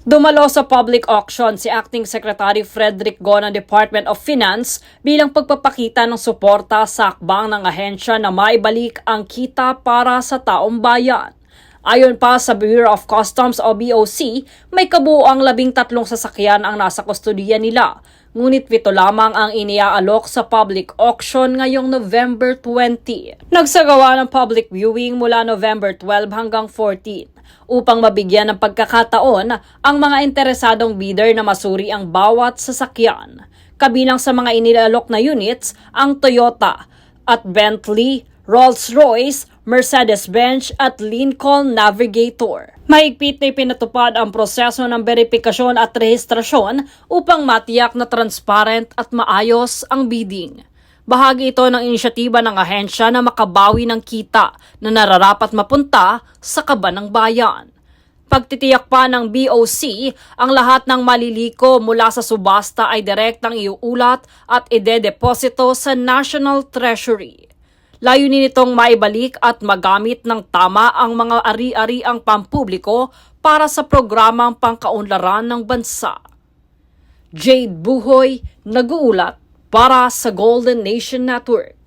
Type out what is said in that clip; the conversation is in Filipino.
Dumalo sa public auction si Acting Secretary Frederick Go ng Department of Finance bilang pagpapakita ng suporta sa akbang ng ahensya na maibalik ang kita para sa taong bayan. Ayon pa sa Bureau of Customs o BOC, may kabuuang 13 sasakyan ang nasa kustodiya nila. Ngunit 7 lamang ang iniaalok sa public auction ngayong November 20. Nagsagawa ng public viewing mula November 12 hanggang 14 upang mabigyan ng pagkakataon ang mga interesadong bidder na masuri ang bawat sasakyan. Kabilang sa mga inilalok na units ang Toyota at Bentley, Rolls-Royce, Mercedes-Benz at Lincoln Navigator. Mahigpit na ipinatupad ang proseso ng verifikasyon at rehistrasyon upang matiyak na transparent at maayos ang bidding. Bahagi ito ng inisyatiba ng ahensya na makabawi ng kita na nararapat mapunta sa kaban ng bayan. Pagtitiyak pa ng BOC, ang lahat ng maliliko mula sa subasta ay direktang iuulat at idedeposito sa National Treasury. Layunin nitong maibalik at magamit ng tama ang mga ari-ariang pampubliko para sa programang pangkaunlaran ng bansa. Jade Buhoy, nag-uulat para sa Golden Nation Network.